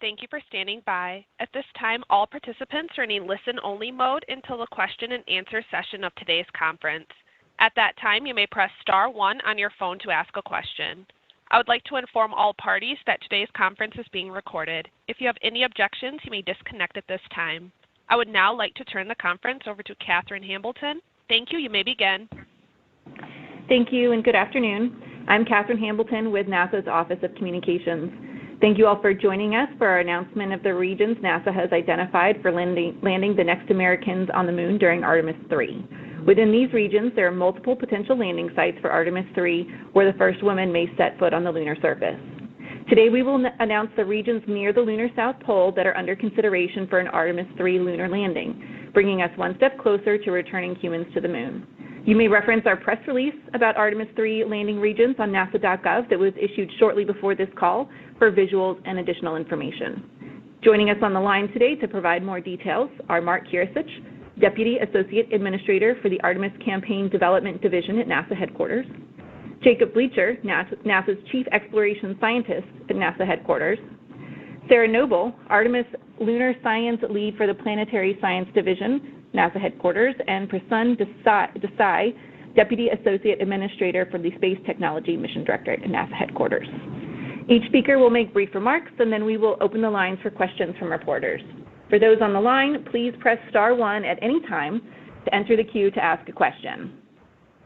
Thank you for standing by. At this time, all participants are in a listen-only mode until the question and answer session of today's conference. At that time, you may press star 1 on your phone to ask a question. I would like to inform all parties that today's conference is being recorded. If you have any objections, you may disconnect at this time. I would now like to turn the conference over to Katherine Hambleton. Thank you. You may begin. Thank you and good afternoon. I'm Katherine Hambleton with NASA's Office of Communications. Thank you all for joining us for our announcement of the regions NASA has identified for landing the next Americans on the Moon during Artemis III. Within these regions, there are multiple potential landing sites for Artemis III where the first woman may set foot on the lunar surface. Today we will announce the regions near the lunar South Pole that are under consideration for an Artemis III lunar landing, bringing us one step closer to returning humans to the Moon. You may reference our press release about Artemis III landing regions on nasa.gov that was issued shortly before this call for visuals and additional information. Joining us on the line today to provide more details are Mark Kirsich, Deputy Associate Administrator for the Artemis Campaign Development Division at NASA headquarters, Jacob Bleacher, NASA's Chief Exploration Scientist at NASA headquarters, Sarah Noble, Artemis Lunar Science Lead for the Planetary Science Division, NASA headquarters, and Prasun Desai, Deputy Associate Administrator for the Space Technology Mission Directorate at NASA headquarters. Each speaker will make brief remarks, and then we will open the lines for questions from reporters. For those on the line, please press star 1 at any time to enter the queue to ask a question.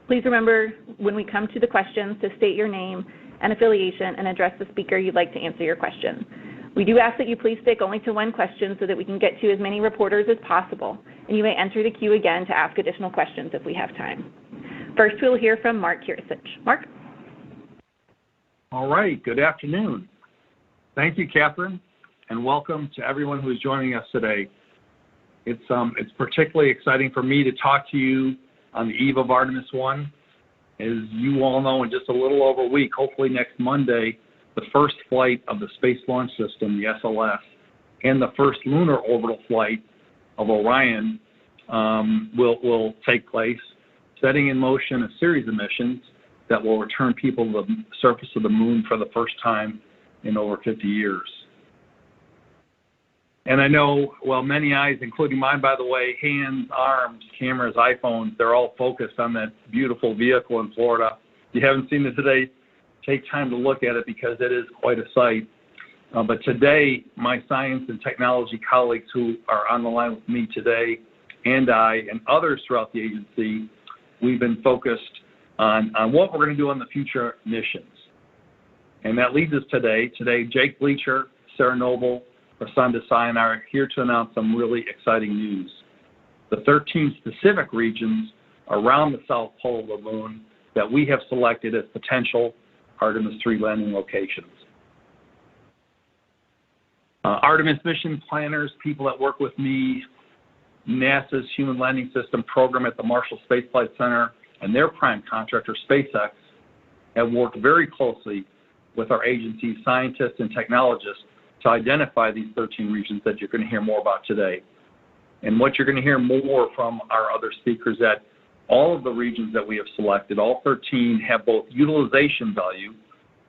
Please remember, when we come to the questions, to state your name and affiliation and address the speaker you'd like to answer your question. We do ask that you please stick only to one question so that we can get to as many reporters as possible, and you may enter the queue again to ask additional questions if we have time. First, we'll hear from Mark Kirsich. Mark? All right, good afternoon. Thank you, Catherine, and welcome to everyone who is joining us today. It's particularly exciting for me to talk to you on the eve of Artemis I. As you all know, in just a little over a week, hopefully next Monday, the first flight of the Space Launch System, the SLS, and the first lunar orbital flight of Orion will take place, setting in motion a series of missions that will return people to the surface of the Moon for the first time in over 50 years. And I know, well, many eyes, including mine, by the way, hands, arms, cameras, iPhones, they're all focused on that beautiful vehicle in Florida. If you haven't seen it today, take time to look at it because it is quite a sight. But today, my science and technology colleagues who are on the line with me today, and I and others throughout the agency, we've been focused on what we're going to do on the future missions. And that leads us today. Today, Jake Bleacher, Sarah Noble, Prasun Desai, and I are here to announce some really exciting news. The 13 specific regions around the South Pole of the Moon that we have selected as potential Artemis III landing locations. Artemis mission planners, people that work with me, NASA's Human Landing System program at the Marshall Space Flight Center, and their prime contractor, SpaceX, have worked very closely with our agency's scientists and technologists to identify these 13 regions that you're going to hear more about today. And what you're going to hear more from our other speakers, that all of the regions that we have selected, all 13, have both utilization value.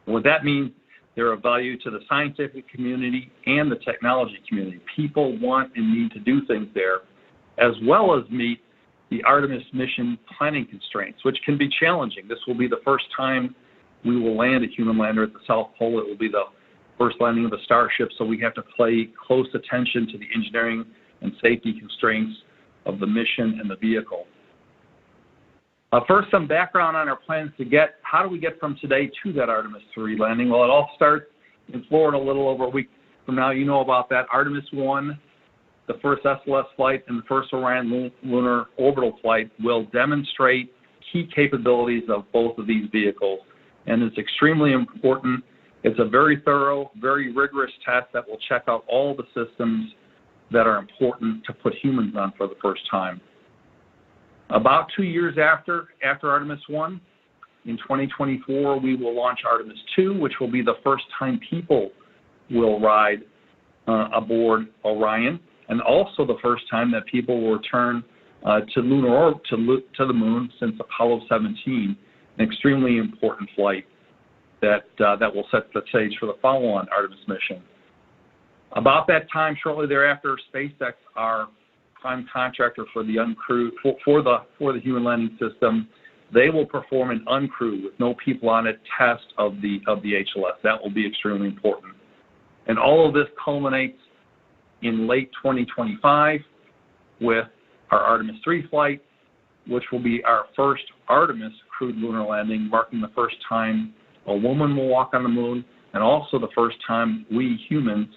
And what that means, they're of value to the scientific community and the technology community. People want and need to do things there, as well as meet the Artemis mission planning constraints, which can be challenging. This will be the first time we will land a human lander at the South Pole. It will be the first landing of a Starship, so we have to pay close attention to the engineering and safety constraints of the mission and the vehicle. First, some background on our plans to how do we get from today to that Artemis III landing? Well, it all starts in Florida a little over a week from now. You know about that. Artemis I, the first SLS flight, and the first Orion lunar orbital flight will demonstrate key capabilities of both of these vehicles. And it's extremely important. It's a very thorough, very rigorous test that will check out all the systems that are important to put humans on for the first time. About 2 years after Artemis I, in 2024, we will launch Artemis II, which will be the first time people will ride aboard Orion, and also the first time that people will return to the Moon since Apollo 17, an extremely important flight that will set the stage for the follow-on Artemis mission. About that time, shortly thereafter, SpaceX, our prime contractor for the uncrewed for the human landing system, they will perform an uncrewed with no people on it test of the HLS. That will be extremely important. And all of this culminates in late 2025 with our Artemis III flight, which will be our first Artemis crewed lunar landing, marking the first time a woman will walk on the moon, and also the first time we humans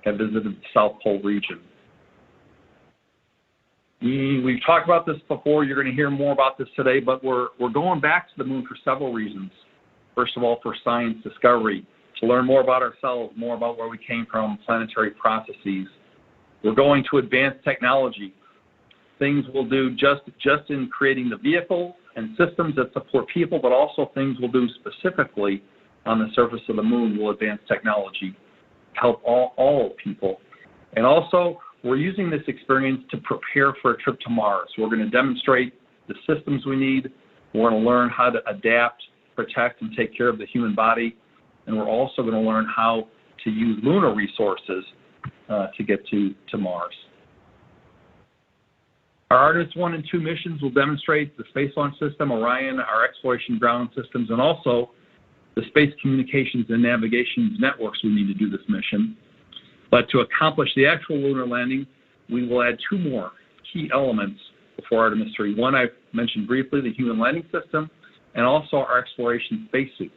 have visited the South Pole region. We've talked about this before. You're going to hear more about this today, but we're going back to the moon for several reasons. First of all, for science discovery, to learn more about ourselves, more about where we came from, planetary processes. We're going to advanced technology. Things we'll do just in creating the vehicles and systems that support people, but also things we'll do specifically on the surface of the moon will advance technology, help all people. And also, we're using this experience to prepare for a trip to Mars. We're going to demonstrate the systems we need. We're going to learn how to adapt, protect, and take care of the human body. And we're also going to learn how to use lunar resources to get to Mars. Our Artemis 1 and 2 missions will demonstrate the Space Launch System, Orion, our exploration ground systems, and also the space communications and navigation networks we need to do this mission. But to accomplish the actual lunar landing, we will add 2 more key elements before Artemis 3. One I've mentioned briefly, the human landing system, and also our exploration spacesuits.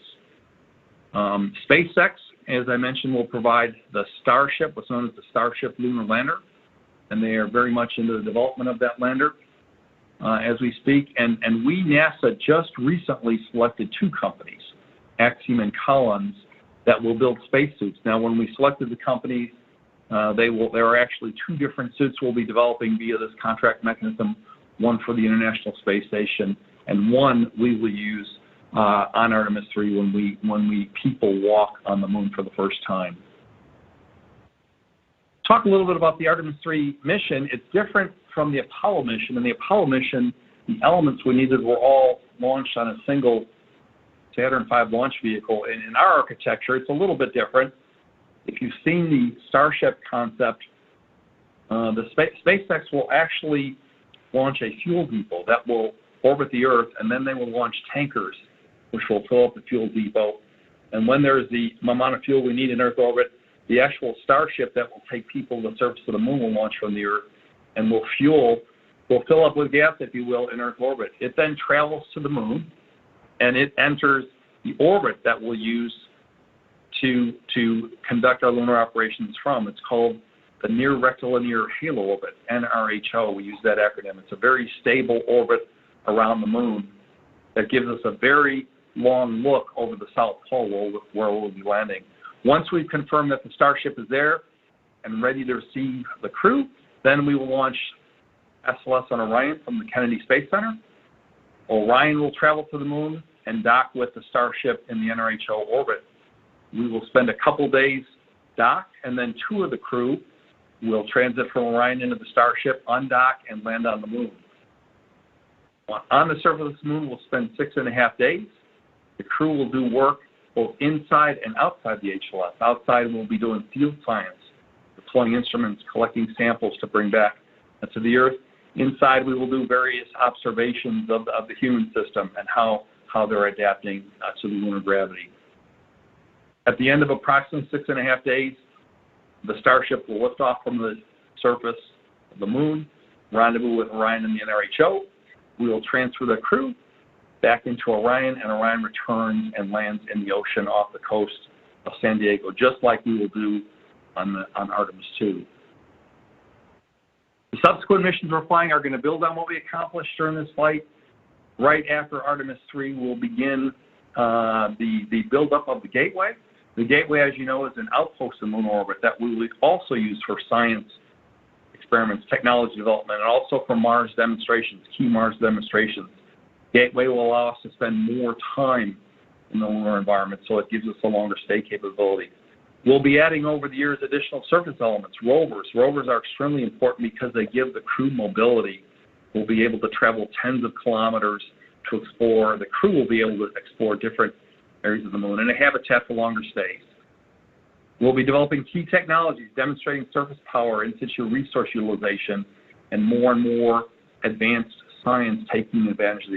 SpaceX, as I mentioned, will provide the Starship, what's known as the Starship Lunar Lander, and they are very much into the development of that lander as we speak. And we, NASA, just recently selected 2 companies, Axiom and Collins, that will build spacesuits. Now, when we selected the companies, there are actually 2 different suits we'll be developing via this contract mechanism, one for the International Space Station, and one we will use on Artemis 3 when we people walk on the moon for the first time. Talk a little bit about the Artemis 3 mission. It's different from the Apollo mission. In the Apollo mission, the elements we needed were all launched on a single Saturn V launch vehicle. And in our architecture, it's a little bit different. If you've seen the Starship concept, the SpaceX will actually launch a fuel depot that will orbit the Earth, and then they will launch tankers, which will fill up the fuel depot. And when there's the amount of fuel we need in Earth orbit, the actual Starship that will take people to the surface of the moon will launch from the Earth and will fill up with gas, if you will, in Earth orbit. It then travels to the moon, and it enters the orbit that we'll use to conduct our lunar operations from. It's called the Near Rectilinear Halo Orbit, NRHO. We use that acronym. It's a very stable orbit around the moon that gives us a very long look over the South Pole where we'll be landing. Once we've confirmed that the Starship is there and ready to receive the crew, then we will launch SLS on Orion from the Kennedy Space Center. Orion will travel to the moon and dock with the Starship in the NRHO orbit. We will spend a couple days docked, and then 2 of the crew will transit from Orion into the Starship, undock, and land on the moon. On the surface of the moon, we'll spend 6.5 days. The crew will do work both inside and outside the HLS. Outside, we'll be doing field science, deploying instruments, collecting samples to bring back to the Earth. Inside, we will do various observations of the human system and how they're adapting to the lunar gravity. At the end of approximately 6.5 days, the Starship will lift off from the surface of the moon, rendezvous with Orion in the NRHO. We will transfer the crew back into Orion, and Orion returns and lands in the ocean off the coast of San Diego, just like we will do on Artemis 2. The subsequent missions we're flying are going to build on what we accomplished during this flight. Right after Artemis 3, we'll begin the buildup of the Gateway. The Gateway, as you know, is an outpost in lunar orbit that we will also use for science experiments, technology development, and also for Mars demonstrations, key Mars demonstrations. Gateway will allow us to spend more time in the lunar environment, so it gives us a longer stay capability. We'll be adding over the years additional surface elements, rovers. Rovers are extremely important because they give the crew mobility. We'll be able to travel tens of kilometers to explore. The crew will be able to explore different areas of the moon and a habitat for longer stays. We'll be developing key technologies demonstrating surface power, in situ resource utilization, and more advanced science taking advantage of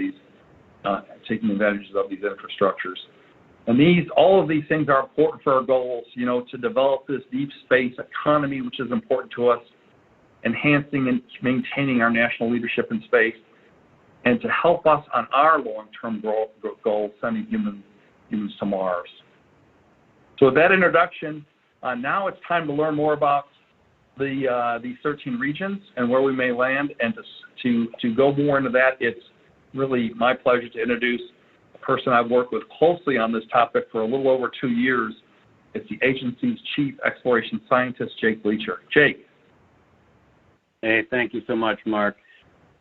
these infrastructures. And all of these things are important for our goals, to develop this deep space economy, which is important to us, enhancing and maintaining our national leadership in space, and to help us on our long-term goal, sending humans to Mars. So with that introduction, now it's time to learn more about these 13 regions and where we may land. And to go more into that, it's really my pleasure to introduce a person I've worked with closely on this topic for a little over 2 years. It's the agency's Chief Exploration Scientist, Jake Bleacher. Jake. Hey, thank you so much, Mark.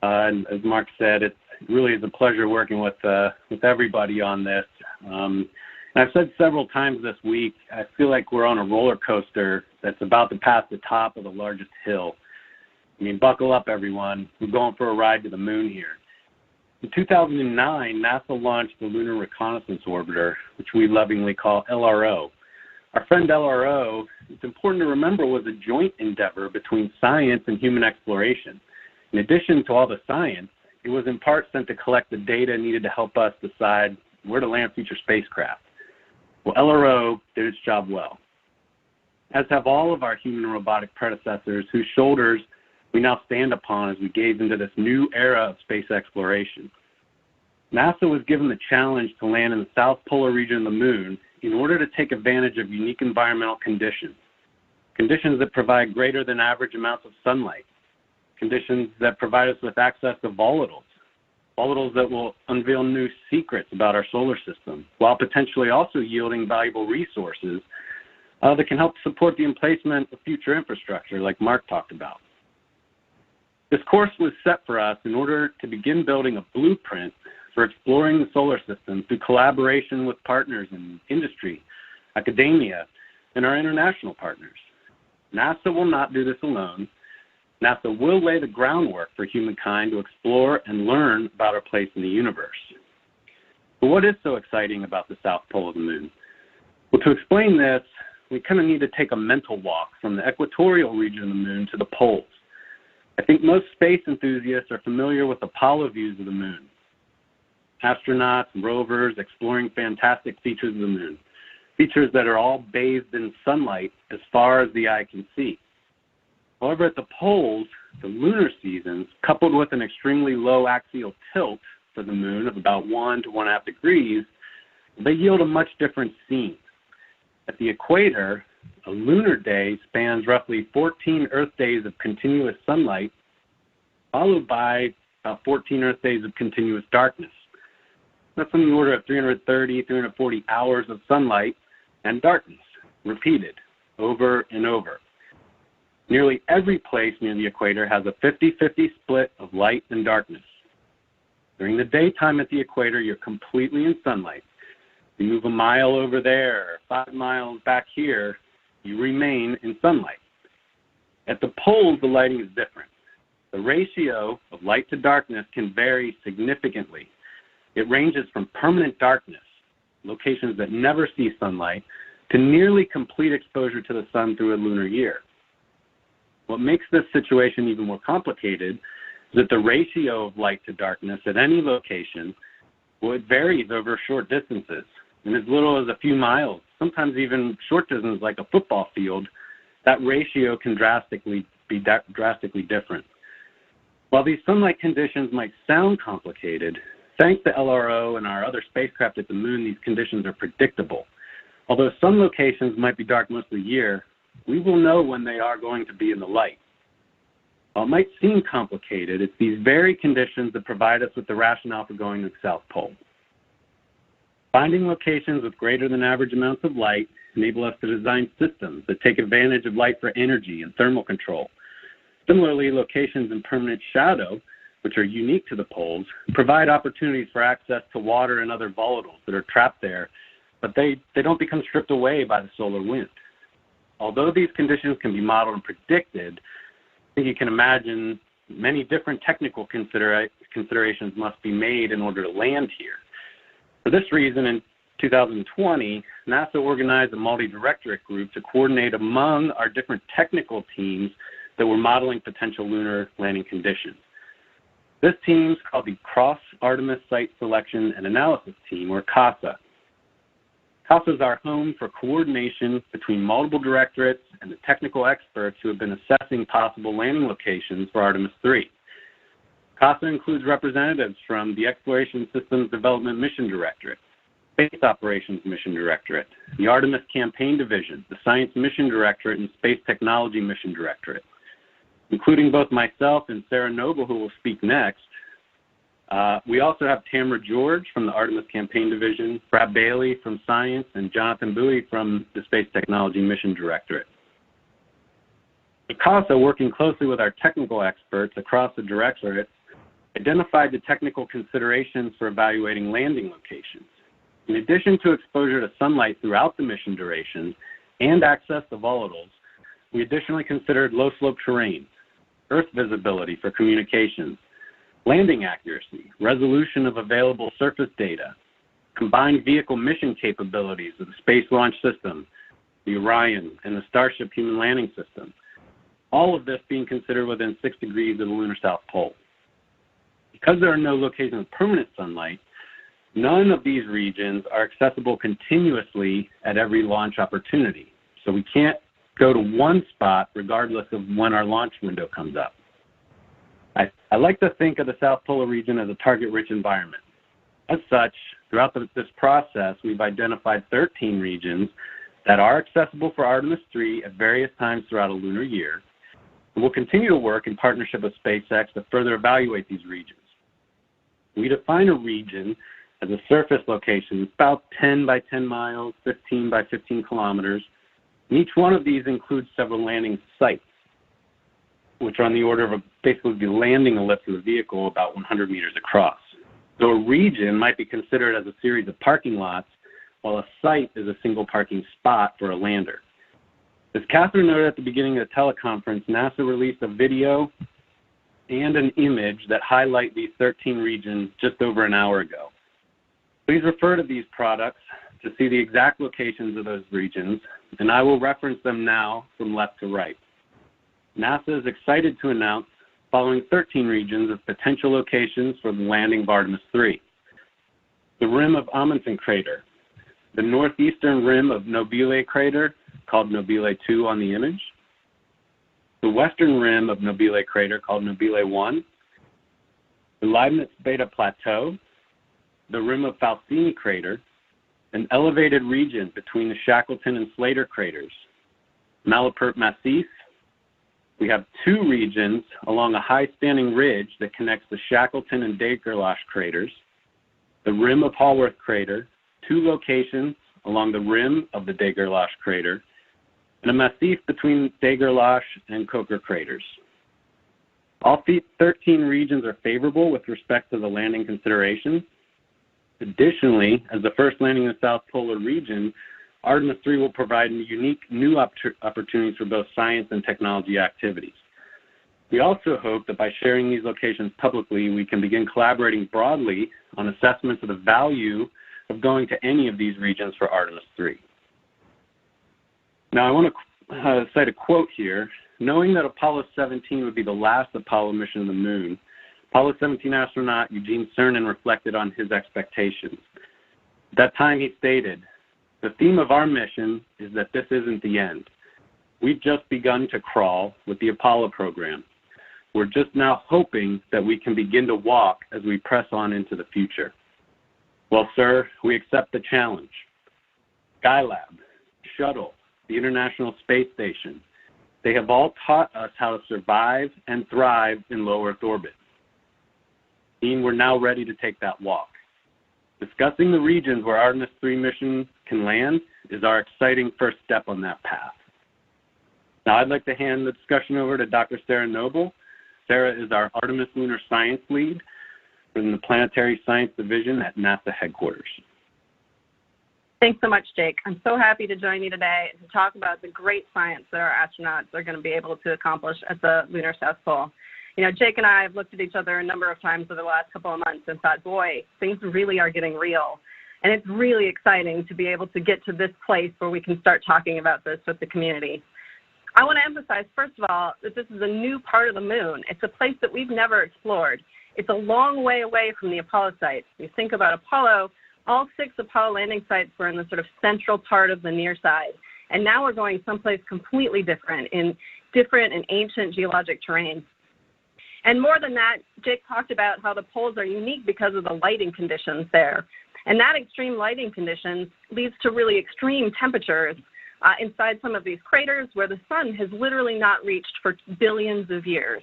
And as Mark said, it really is a pleasure working with everybody on this. And I've said several times this week, I feel like we're on a roller coaster that's about to pass the top of the largest hill. I mean, buckle up, everyone. We're going for a ride to the moon here. In 2009, NASA launched the Lunar Reconnaissance Orbiter, which we lovingly call LRO. Our friend LRO, it's important to remember, was a joint endeavor between science and human exploration. In addition to all the science, it was in part sent to collect the data needed to help us decide where to land future spacecraft. Well, LRO did its job well, as have all of our human and robotic predecessors whose shoulders we now stand upon as we gaze into this new era of space exploration. NASA was given the challenge to land in the south polar region of the moon in order to take advantage of unique environmental conditions that provide greater than average amounts of sunlight, conditions that provide us with access to volatiles that will unveil new secrets about our solar system, while potentially also yielding valuable resources that can help support the emplacement of future infrastructure like Mark talked about. This course was set for us in order to begin building a blueprint for exploring the solar system through collaboration with partners in industry, academia, and our international partners. NASA will not do this alone. NASA will lay the groundwork for humankind to explore and learn about our place in the universe. But what is so exciting about the south pole of the moon? Well, to explain this, we kind of need to take a mental walk from the equatorial region of the moon to the poles. I think most space enthusiasts are familiar with Apollo views of the moon. Astronauts, rovers, exploring fantastic features of the moon, features that are all bathed in sunlight as far as the eye can see. However, at the poles, the lunar seasons, coupled with an extremely low axial tilt for the moon of about 1 to 1.5 degrees, they yield a much different scene. At the equator, a lunar day spans roughly 14 Earth days of continuous sunlight, followed by about 14 Earth days of continuous darkness. That's on the order of 330, 340 hours of sunlight and darkness, repeated over and over. Nearly every place near the equator has a 50-50 split of light and darkness. During the daytime at the equator, you're completely in sunlight. You move a mile over there, 5 miles back here, you remain in sunlight. At the poles, the lighting is different. The ratio of light to darkness can vary significantly. It ranges from permanent darkness, locations that never see sunlight, to nearly complete exposure to the sun through a lunar year. What makes this situation even more complicated is that the ratio of light to darkness at any location, well, it varies over short distances. And as little as a few miles, sometimes even short distances like a football field, that ratio can be drastically different. While these sunlight conditions might sound complicated, thanks to LRO and our other spacecraft at the moon, these conditions are predictable. Although some locations might be dark most of the year, we will know when they are going to be in the light. While it might seem complicated, it's these very conditions that provide us with the rationale for going to the South Pole. Finding locations with greater than average amounts of light enable us to design systems that take advantage of light for energy and thermal control. Similarly, locations in permanent shadow, which are unique to the poles, provide opportunities for access to water and other volatiles that are trapped there, but they don't become stripped away by the solar wind. Although these conditions can be modeled and predicted, I think you can imagine many different technical considerations must be made in order to land here. For this reason, in 2020, NASA organized a multi-directorate group to coordinate among our different technical teams that were modeling potential lunar landing conditions. This team is called the Cross-Artemis Site Selection and Analysis Team, or CASA. CASA is our home for coordination between multiple directorates and the technical experts who have been assessing possible landing locations for Artemis III. CASA includes representatives from the Exploration Systems Development Mission Directorate, Space Operations Mission Directorate, the Artemis Campaign Division, the Science Mission Directorate, and Space Technology Mission Directorate. Including both myself and Sarah Noble, who will speak next. We also have Tamara George from the Artemis Campaign Division, Brad Bailey from Science, and Jonathan Bowie from the Space Technology Mission Directorate. CASA, working closely with our technical experts across the directorate, identified the technical considerations for evaluating landing locations. In addition to exposure to sunlight throughout the mission duration and access to volatiles, we additionally considered low-slope terrain, Earth visibility for communications, landing accuracy, resolution of available surface data, combined vehicle mission capabilities of the Space Launch System, the Orion, and the Starship Human Landing System, all of this being considered within 6 degrees of the lunar South Pole. Because there are no locations of permanent sunlight, none of these regions are accessible continuously at every launch opportunity. So we can't go to one spot regardless of when our launch window comes up. I like to think of the South Polar region as a target-rich environment. As such, throughout this process, we've identified 13 regions that are accessible for Artemis III at various times throughout a lunar year, and we'll continue to work in partnership with SpaceX to further evaluate these regions. We define a region as a surface location about 10 by 10 miles, 15 by 15 kilometers, and each one of these includes several landing sites, which are on the order of basically the landing ellipse of the vehicle about 100 meters across. So a region might be considered as a series of parking lots, while a site is a single parking spot for a lander. As Catherine noted at the beginning of the teleconference, NASA released a video and an image that highlight these 13 regions just over an hour ago. Please refer to these products to see the exact locations of those regions, and I will reference them now from left to right. NASA is excited to announce the following 13 regions of potential locations for the landing of Artemis III. The rim of Amundsen Crater, the northeastern rim of Nobile Crater, called Nobile 2 on the image, the western rim of Nobile Crater, called Nobile 1, the Leibniz Beta Plateau, the rim of Falcini Crater, an elevated region between the Shackleton and Slater craters, Malapert Massif. We have 2 regions along a high-standing ridge that connects the Shackleton and Degerlache craters, the rim of Hallworth Crater, 2 locations along the rim of the Degerlache crater, and a massif between Degerlache and Coker craters. All 13 regions are favorable with respect to the landing considerations. Additionally, as the first landing in the South Polar region, Artemis III will provide unique new opportunities for both science and technology activities. We also hope that by sharing these locations publicly, we can begin collaborating broadly on assessments of the value of going to any of these regions for Artemis III. Now, I want to cite a quote here. Knowing that Apollo 17 would be the last Apollo mission to the moon, Apollo 17 astronaut Eugene Cernan reflected on his expectations. At that time, he stated, "The theme of our mission is that this isn't the end. We've just begun to crawl with the Apollo program. We're just now hoping that we can begin to walk as we press on into the future." Well, sir, we accept the challenge. Skylab, Shuttle, the International Space Station, they have all taught us how to survive and thrive in low Earth orbit. And we're now ready to take that walk. Discussing the regions where Artemis III mission can land is our exciting first step on that path. Now I'd like to hand the discussion over to Dr. Sarah Noble. Sarah is our Artemis Lunar Science Lead from the Planetary Science Division at NASA headquarters. Thanks so much, Jake. I'm so happy to join you today to talk about the great science that our astronauts are going to be able to accomplish at the lunar South Pole. You know, Jake and I have looked at each other a number of times over the last couple of months and thought, boy, things really are getting real. And it's really exciting to be able to get to this place where we can start talking about this with the community. I want to emphasize, first of all, that this is a new part of the moon. It's a place that we've never explored. It's a long way away from the Apollo sites. You think about Apollo, all 6 Apollo landing sites were in the sort of central part of the near side. And now we're going someplace completely different, in different and ancient geologic terrain. And more than that, Jake talked about how the poles are unique because of the lighting conditions there. And that extreme lighting conditions leads to really extreme temperatures inside some of these craters where the sun has literally not reached for billions of years.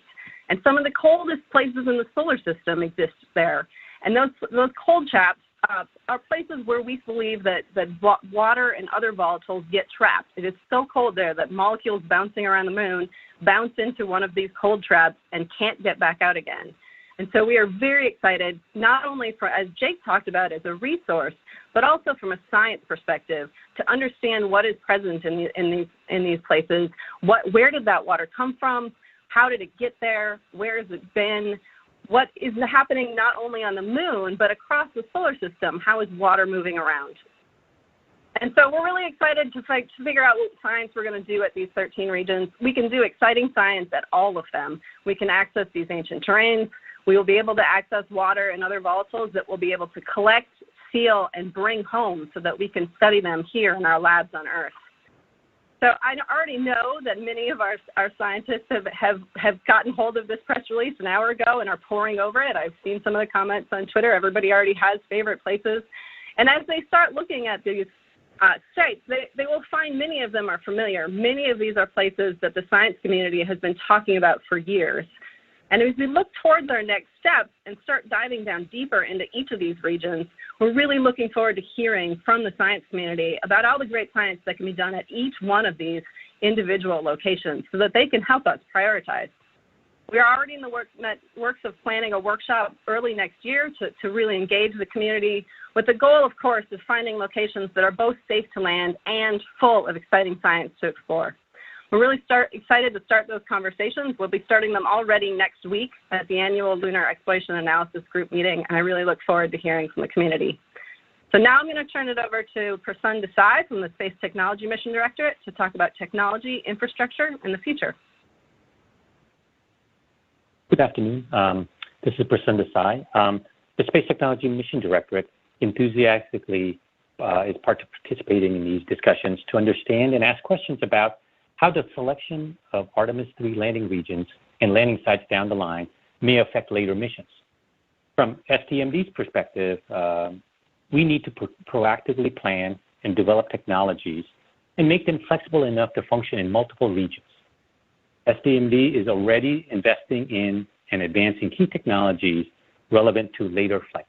And some of the coldest places in the solar system exist there. And those cold chaps are places where we believe that water and other volatiles get trapped. It is so cold there that molecules bouncing around the moon bounce into one of these cold traps and can't get back out again. And so we are very excited, not only for, as Jake talked about, as a resource, but also from a science perspective to understand what is present in these places. Where did that water come from? How did it get there? Where has it been? What is happening not only on the moon, but across the solar system? How is water moving around? And so we're really excited to figure out what science we're going to do at these 13 regions. We can do exciting science at all of them. We can access these ancient terrains. We will be able to access water and other volatiles that we'll be able to collect, seal, and bring home so that we can study them here in our labs on Earth. So I already know that many of our scientists have gotten hold of this press release an hour ago and are poring over it. I've seen some of the comments on Twitter. Everybody already has favorite places. And as they start looking at these sites, they will find many of them are familiar. Many of these are places that the science community has been talking about for years. And as we look towards our next steps and start diving down deeper into each of these regions, we're really looking forward to hearing from the science community about all the great science that can be done at each one of these individual locations so that they can help us prioritize. We are already in the works of planning a workshop early next year to really engage the community with the goal, of course, of finding locations that are both safe to land and full of exciting science to explore. We're really excited to start those conversations. We'll be starting them already next week at the annual Lunar Exploration Analysis Group meeting, and I really look forward to hearing from the community. So now I'm going to turn it over to Prasun Desai from the Space Technology Mission Directorate to talk about technology, infrastructure, and the future. Good afternoon. This is Prasun Desai. The Space Technology Mission Directorate enthusiastically is participating in these discussions to understand and ask questions about how the selection of Artemis III landing regions and landing sites down the line may affect later missions. From STMD's perspective, we need to proactively plan and develop technologies and make them flexible enough to function in multiple regions. STMD is already investing in and advancing key technologies relevant to later flights.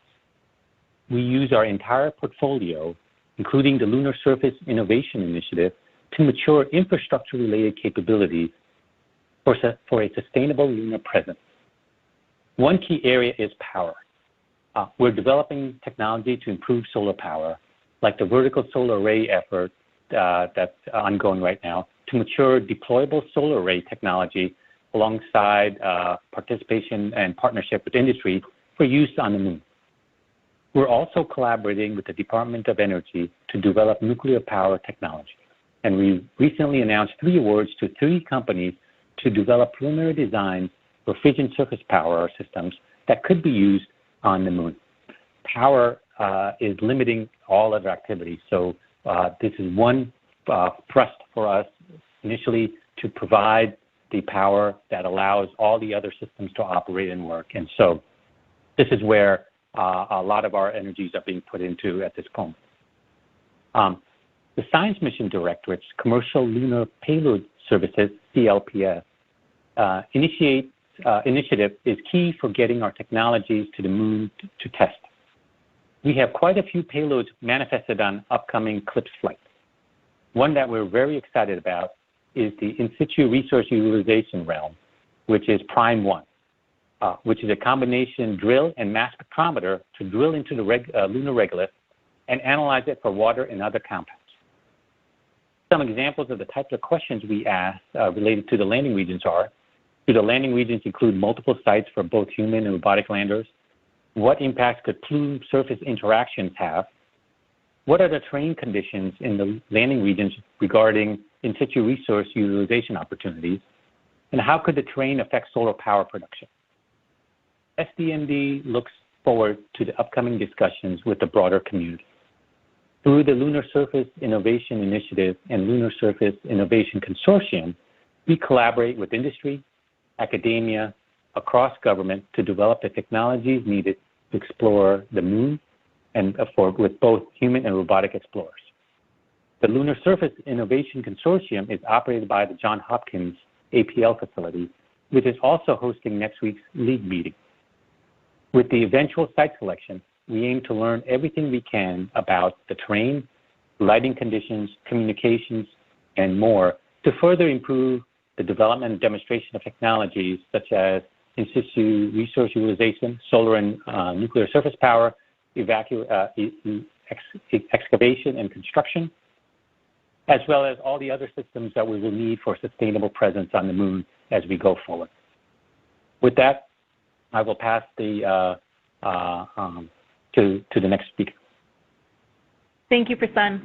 We use our entire portfolio, including the Lunar Surface Innovation Initiative, to mature infrastructure-related capabilities for a sustainable lunar presence. One key area is power. We're developing technology to improve solar power, like the vertical solar array effort that's ongoing right now, to mature deployable solar array technology alongside participation and partnership with industry for use on the moon. We're also collaborating with the Department of Energy to develop nuclear power technology. And we recently announced 3 awards to 3 companies to develop preliminary designs for fission surface power systems that could be used on the moon. Power is limiting all other activities, so this is one thrust for us initially to provide the power that allows all the other systems to operate and work. And so this is where a lot of our energies are being put into at this point. The Science Mission Directorate's Commercial Lunar Payload Services, CLPS, initiative is key for getting our technologies to the moon to test. We have quite a few payloads manifested on upcoming CLIPS flights. One that we're very excited about is the in situ resource utilization realm, which is Prime-1, which is a combination drill and mass spectrometer to drill into the lunar regolith and analyze it for water and other compounds. Some examples of the types of questions we ask related to the landing regions are, do the landing regions include multiple sites for both human and robotic landers? What impacts could plume surface interactions have? What are the terrain conditions in the landing regions regarding in situ resource utilization opportunities? And how could the terrain affect solar power production? SDMD looks forward to the upcoming discussions with the broader community. Through the Lunar Surface Innovation Initiative and Lunar Surface Innovation Consortium, we collaborate with industry, academia, across government to develop the technologies needed to explore the moon and with both human and robotic explorers. The Lunar Surface Innovation Consortium is operated by the Johns Hopkins APL facility, which is also hosting next week's LEAG meeting. With the eventual site selection, we aim to learn everything we can about the terrain, lighting conditions, communications, and more to further improve the development and demonstration of technologies such as in situ resource utilization, solar and nuclear surface power, excavation and construction, as well as all the other systems that we will need for sustainable presence on the moon as we go forward. With that, I will pass the to the next speaker. Thank you, Prasann.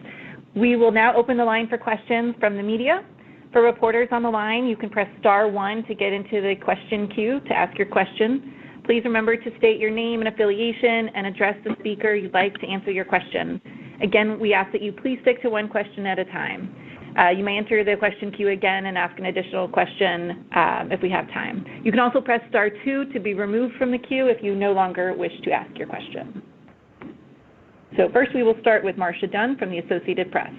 We will now open the line for questions from the media. For reporters on the line, you can press *1 to get into the question queue to ask your question. Please remember to state your name and affiliation and address the speaker you'd like to answer your question. Again, we ask that you please stick to one question at a time. You may enter the question queue again and ask an additional question if we have time. You can also press *2 to be removed from the queue if you no longer wish to ask your question. So first we will start with Marcia Dunn from the Associated Press.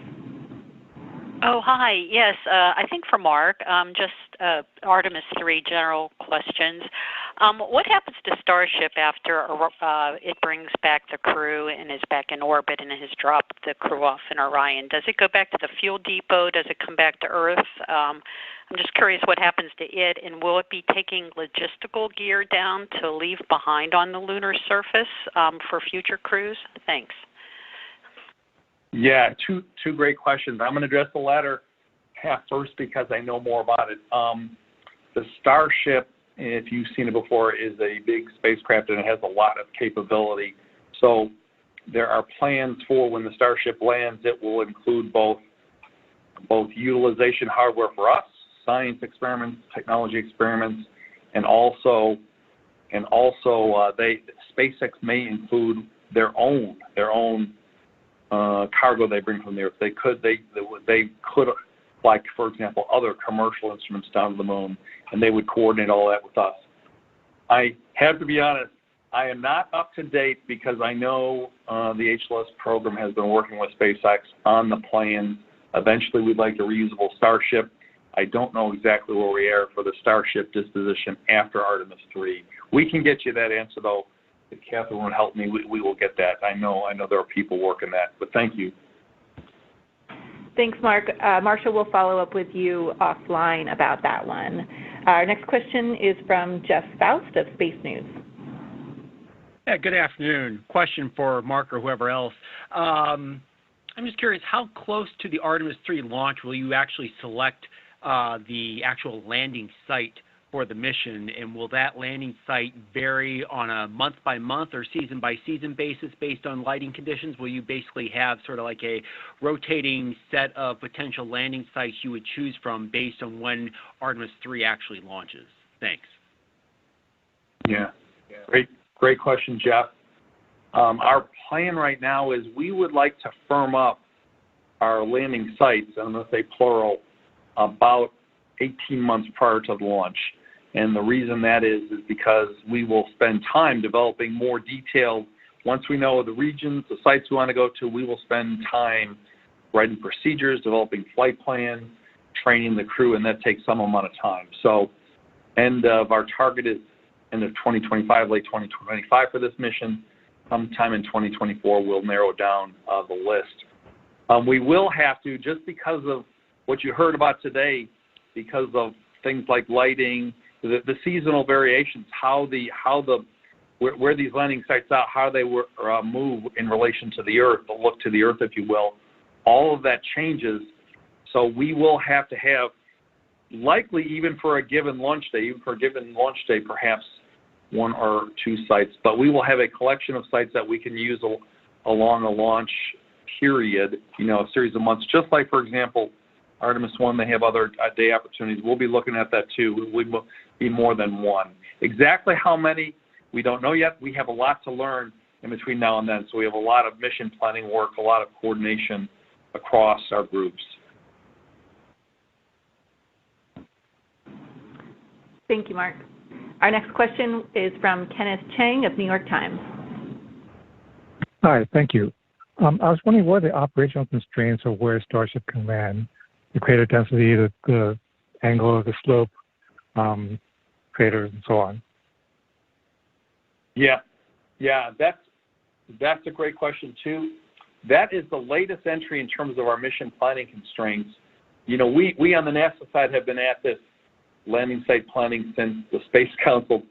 Oh, hi. Yes, I think for Mark, just Artemis III general questions. What happens to Starship after it brings back the crew and is back in orbit and has dropped the crew off in Orion? Does it go back to the fuel depot? Does it come back to Earth? I'm just curious what happens to it, and will it be taking logistical gear down to leave behind on the lunar surface for future crews? Thanks. Yeah, two great questions. I'm going to address the latter half first because I know more about it. The Starship, if you've seen it before, is a big spacecraft and it has a lot of capability. So there are plans for when the Starship lands, it will include both utilization hardware for us, science experiments, technology experiments, and also SpaceX may include their own cargo they bring from the Earth. They could, like, for example, other commercial instruments down to the moon, and they would coordinate all that with us. I have to be honest, I am not up to date because I know the HLS program has been working with SpaceX on the plans. Eventually, we'd like a reusable Starship. I don't know exactly where we are for the Starship disposition after Artemis III. We can get you that answer, though. If Catherine would help me, we will get that. I know there are people working that, but thank you. Thanks, Mark. Marcia will follow up with you offline about that one. Our next question is from Jeff Faust of Space News. Yeah, good afternoon. Question for Mark or whoever else. I'm just curious, how close to the Artemis III launch will you actually select the actual landing site for the mission, and will that landing site vary on a month-by-month or season-by-season basis based on lighting conditions? Will you basically have sort of like a rotating set of potential landing sites you would choose from based on when Artemis III actually launches? Thanks. Yeah. Great question, Jeff. Our plan right now is we would like to firm up our landing sites, and I'm going to say plural, about 18 months prior to the launch. And the reason that is because we will spend time developing more detailed, once we know the regions, the sites we want to go to, we will spend time writing procedures, developing flight plans, training the crew, and that takes some amount of time. So end of our target is end of 2025, late 2025 for this mission. Sometime in 2024, we'll narrow down the list. We will have to, just because of what you heard about today, because of things like lighting, the seasonal variations, where these landing sites are, how they move in relation to the Earth, the look to the Earth, if you will, all of that changes. So we will have to have, likely even for a given launch day, perhaps one or two sites, but we will have a collection of sites that we can use along a launch period, a series of months, just like, for example, Artemis 1, they have other day opportunities. We'll be looking at that too. We will be more than one. Exactly how many, we don't know yet. We have a lot to learn in between now and then. So we have a lot of mission planning work, a lot of coordination across our groups. Thank you, Mark. Our next question is from Kenneth Chang of New York Times. Hi, thank you. I was wondering what are the operational constraints of where Starship can land? The crater density, the angle of the slope, craters, and so on. Yeah, that's a great question too. That is the latest entry in terms of our mission planning constraints. We on the NASA side have been at this landing site planning since the Space Council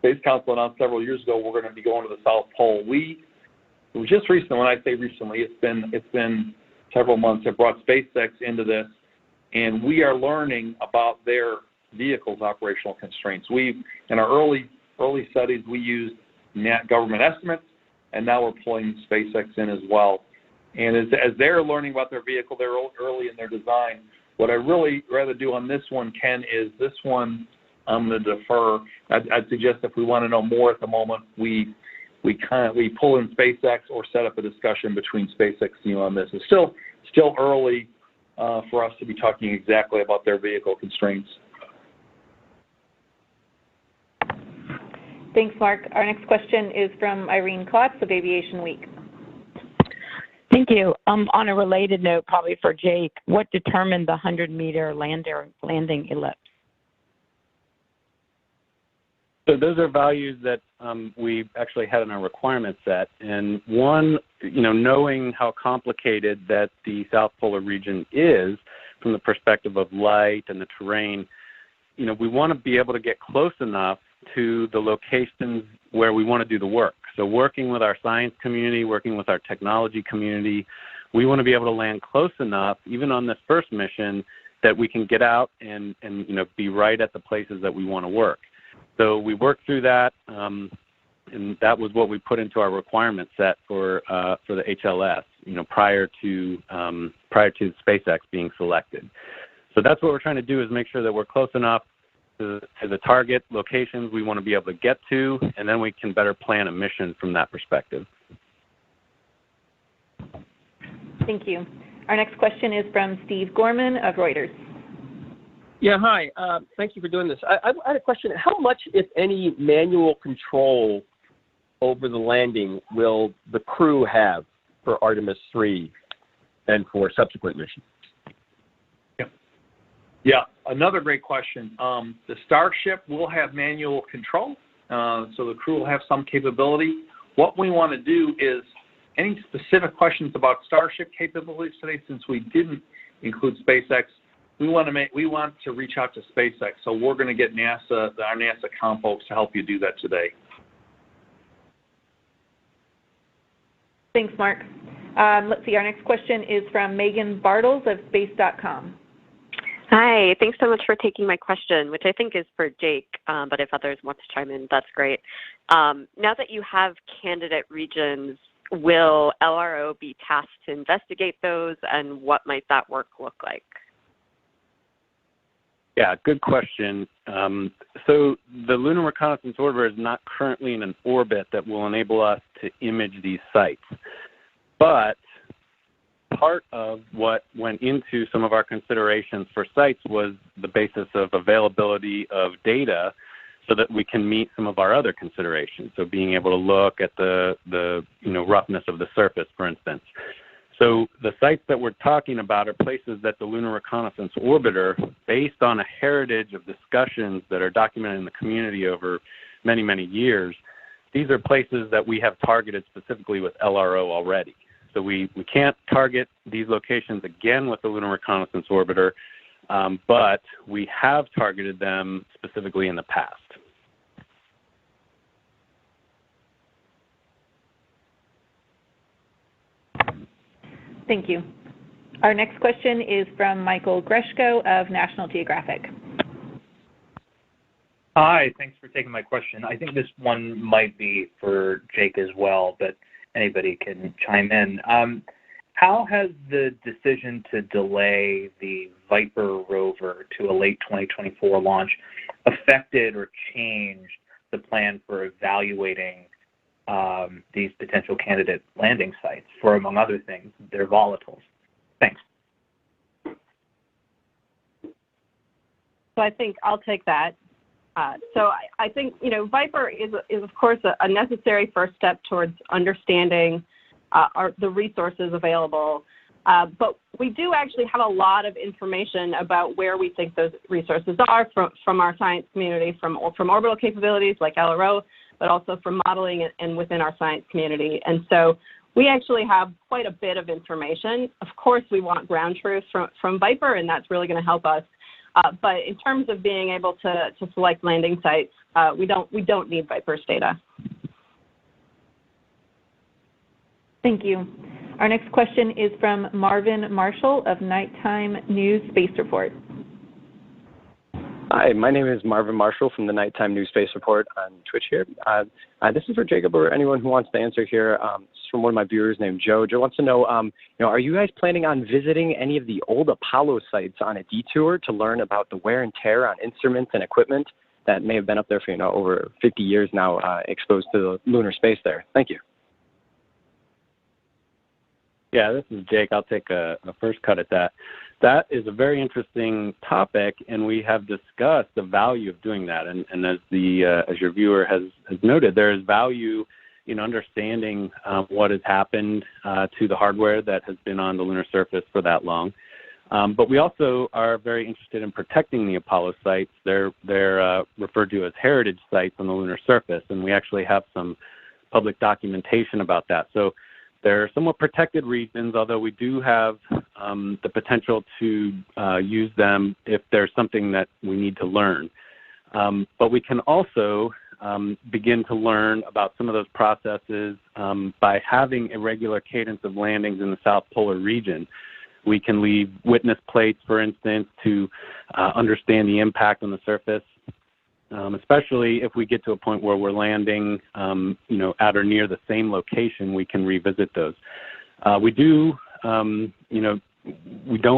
announced several years ago we're going to be going to the South Pole. It was just recently. When I say recently, it's been several months. Have brought SpaceX into this, and we are learning about their vehicles' operational constraints. In our early studies, we used government estimates, and now we're pulling SpaceX in as well. And as they're learning about their vehicle, they're early in their design. What I really rather do on this one, Ken, is this one I'm going to defer. I'd suggest if we want to know more at the moment, we pull in SpaceX or set up a discussion between SpaceX and you on this. It's still early for us to be talking exactly about their vehicle constraints. Thanks, Mark. Our next question is from Irene Klotz of Aviation Week. Thank you. On a related note, probably for Jake, what determined the 100-meter landing ellipse? So those are values that we actually had in our requirement set. And one, knowing how complicated that the South Polar region is from the perspective of light and the terrain, we want to be able to get close enough to the locations where we want to do the work. So working with our science community, working with our technology community, we want to be able to land close enough, even on this first mission, that we can get out and be right at the places that we want to work. So we worked through that, and that was what we put into our requirement set for the HLS, prior to SpaceX being selected. So that's what we're trying to do, is make sure that we're close enough to the target locations we want to be able to get to, and then we can better plan a mission from that perspective. Thank you. Our next question is from Steve Gorman of Reuters. Yeah, hi. Thank you for doing this. I had a question. How much, if any, manual control over the landing will the crew have for Artemis 3 and for subsequent missions? Yeah, another great question. The Starship will have manual control, so the crew will have some capability. What we want to do is any specific questions about Starship capabilities today, since we didn't include SpaceX, we want to reach out to SpaceX. So we're going to get our NASA comm folks to help you do that today. Thanks, Mark. Let's see. Our next question is from Megan Bartles of Space.com. Hi, thanks so much for taking my question, which I think is for Jake, but if others want to chime in, that's great. Now that you have candidate regions, will LRO be tasked to investigate those, and what might that work look like? Yeah, good question. So the Lunar Reconnaissance Orbiter is not currently in an orbit that will enable us to image these sites. But part of what went into some of our considerations for sites was the basis of availability of data so that we can meet some of our other considerations. So being able to look at the roughness of the surface, for instance. So the sites that we're talking about are places that the Lunar Reconnaissance Orbiter, based on a heritage of discussions that are documented in the community over many, many years, these are places that we have targeted specifically with LRO already. So we can't target these locations again with the Lunar Reconnaissance Orbiter, but we have targeted them specifically in the past. Thank you. Our next question is from Michael Greshko of National Geographic. Hi, thanks for taking my question. I think this one might be for Jake as well, but anybody can chime in. how has the decision to delay the Viper rover to a late 2024 launch affected or changed the plan for evaluating these potential candidate landing sites for, among other things, their volatiles? Thanks. So I think I'll take that. So I think, Viper is of course, a necessary first step towards understanding the resources available. But we do actually have a lot of information about where we think those resources are from our science community, from orbital capabilities like LRO, but also from modeling and within our science community. And so we actually have quite a bit of information. Of course, we want ground truth from Viper, and that's really going to help us. But in terms of being able to select landing sites, we don't need Viper's data. Thank you. Our next question is from Marvin Marshall of Nighttime News Space Report. Hi, my name is Marvin Marshall from the Nighttime News Space Report on Twitch here. This is for Jacob or anyone who wants to answer here. It's from one of my viewers named Joe. Joe wants to know, are you guys planning on visiting any of the old Apollo sites on a detour to learn about the wear and tear on instruments and equipment that may have been up there for, over 50 years now, exposed to the lunar space there? Thank you. Yeah, this is Jake. I'll take a first cut at that. That is a very interesting topic, and we have discussed the value of doing that. And as your viewer has noted, there is value in understanding what has happened to the hardware that has been on the lunar surface for that long. But we also are very interested in protecting the Apollo sites. They're referred to as heritage sites on the lunar surface, and we actually have some public documentation about that. So they're somewhat protected regions, although we do have the potential to use them if there's something that we need to learn. But we can also begin to learn about some of those processes by having a regular cadence of landings in the South Polar region. We can leave witness plates, for instance, to understand the impact on the surface, especially if we get to a point where we're landing, at or near the same location. We can revisit those. We don't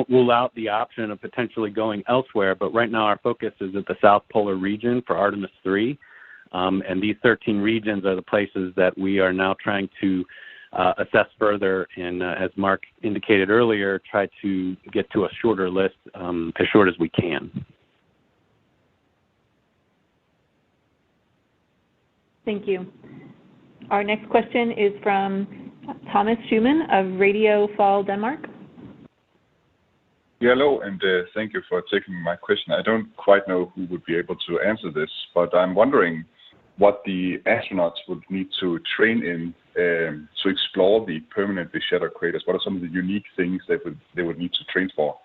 rule out the option of potentially going elsewhere, but right now our focus is at the South Polar region for Artemis III, and these 13 regions are the places that we are now trying to assess further, and as Mark indicated earlier, try to get to a shorter list, as short as we can. Thank you. Our next question is from Thomas Schumann of Radio Fall, Denmark. Yeah, hello, and thank you for taking my question. I don't quite know who would be able to answer this, but I'm wondering what the astronauts would need to train in to explore the permanently shattered craters. What are some of the unique things they would need to train for?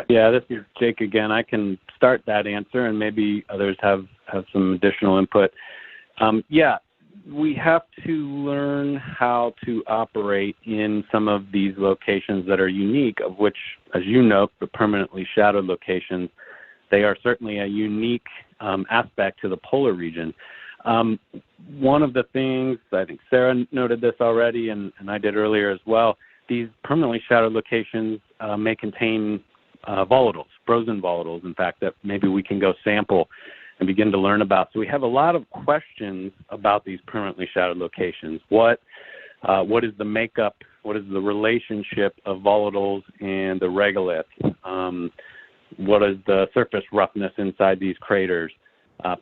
Yeah, this is Jake again. I can start that answer, and maybe others have some additional input. We have to learn how to operate in some of these locations that are unique, of which, as you know, the permanently shadowed locations, they are certainly a unique aspect to the polar region. One of the things, I think Sarah noted this already, and I did earlier as well, these permanently shadowed locations may contain volatiles, frozen volatiles, in fact, that maybe we can go sample and begin to learn about. So we have a lot of questions about these permanently shadowed locations. What is the makeup? What is the relationship of volatiles and the regolith? What is the surface roughness inside these craters?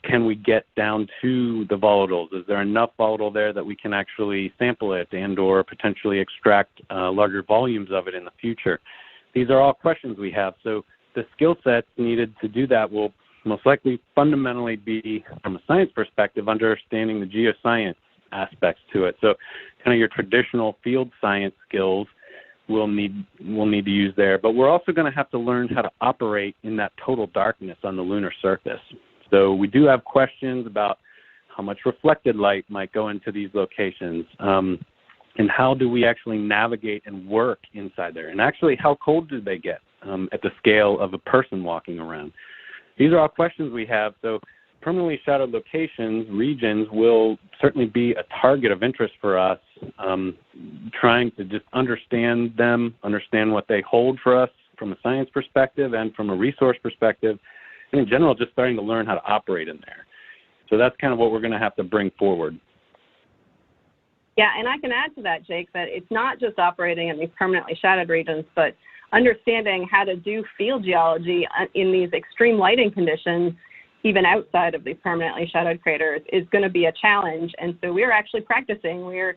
Can we get down to the volatiles? Is there enough volatile there that we can actually sample it and or potentially extract larger volumes of it in the future? These are all questions we have. So the skill sets needed to do that will most likely fundamentally be, from a science perspective, understanding the geoscience aspects to it. So kind of your traditional field science skills we'll need to use there. But we're also going to have to learn how to operate in that total darkness on the lunar surface. So we do have questions about how much reflected light might go into these locations, and how do we actually navigate and work inside there? And actually, how cold do they get at the scale of a person walking around? These are all questions we have. So permanently shadowed locations, regions, will certainly be a target of interest for us, trying to just understand them, understand what they hold for us from a science perspective and from a resource perspective, and in general, just starting to learn how to operate in there. So that's kind of what we're going to have to bring forward. Yeah, and I can add to that, Jake, that it's not just operating in these permanently shadowed regions, but understanding how to do field geology in these extreme lighting conditions, even outside of these permanently shadowed craters, is going to be a challenge. And so we're actually practicing. We're,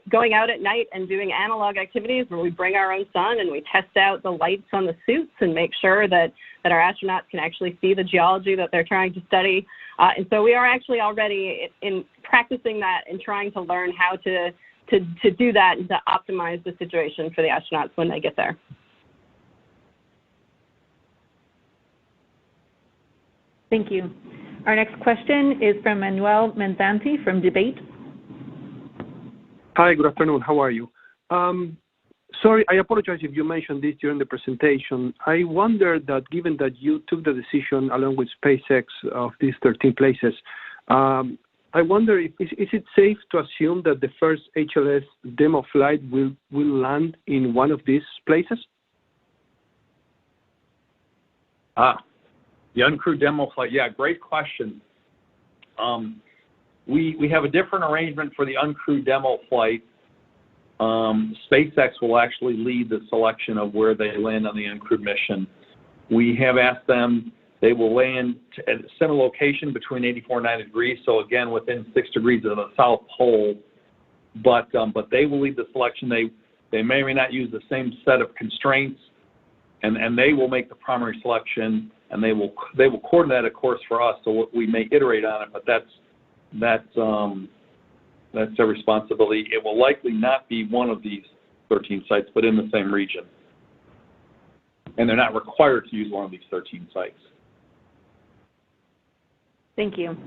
going out at night and doing analog activities where we bring our own sun and we test out the lights on the suits and make sure that our astronauts can actually see the geology that they're trying to study. And so we are actually already in practicing that and trying to learn how to do that and to optimize the situation for the astronauts when they get there. Thank you. Our next question is from Manuel Menzanti from Debate. Hi, good afternoon. How are you? Sorry, I apologize if you mentioned this during the presentation. I wonder that given that you took the decision along with SpaceX of these 13 places, I wonder if is it safe to assume that the first HLS demo flight will land in one of these places? The uncrewed demo flight, yeah, great question. We have a different arrangement for the uncrewed demo flight. SpaceX will actually lead the selection of where they land on the uncrewed mission. We have asked them, they will land at a similar location between 84 and 90 degrees, so again, within 6 degrees of the South Pole, but they will lead the selection. They may or may not use the same set of constraints, and they will make the primary selection, and they will coordinate a course for us, so we may iterate on it, but that's their responsibility. It will likely not be one of these 13 sites, but in the same region. And they're not required to use one of these 13 sites. Thank you.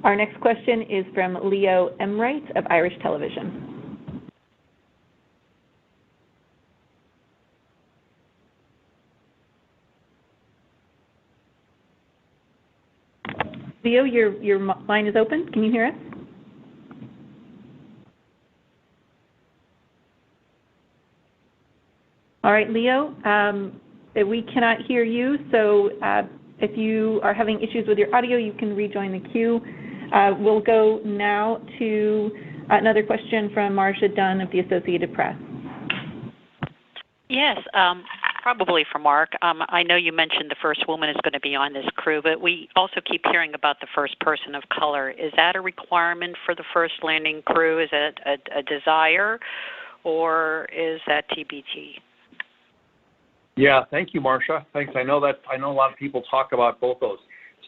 Our next question is from Leo Emright of Irish Television. Leo, your line is open. Can you hear us? All right, Leo, we cannot hear you, so if you are having issues with your audio, you can rejoin the queue. We'll go now to another question from Marcia Dunn of the Associated Press. Yes, probably for Mark. I know you mentioned the first woman is going to be on this crew, but we also keep hearing about the first person of color. Is that a requirement for the first landing crew? Is it a desire, or is that TBT? Yeah, thank you, Marcia. Thanks. I know a lot of people talk about both those.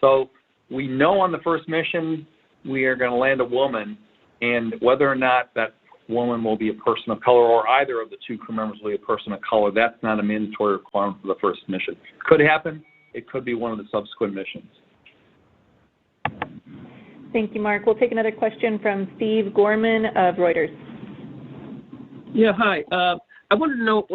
So we know on the first mission we are going to land a woman, and whether or not that woman will be a person of color or either of the two crew members will be a person of color, that's not a mandatory requirement for the first mission. Could happen. It could be one of the subsequent missions. Thank you, Mark. We'll take another question from Steve Gorman of Reuters. Yeah, hi. I wanted to know,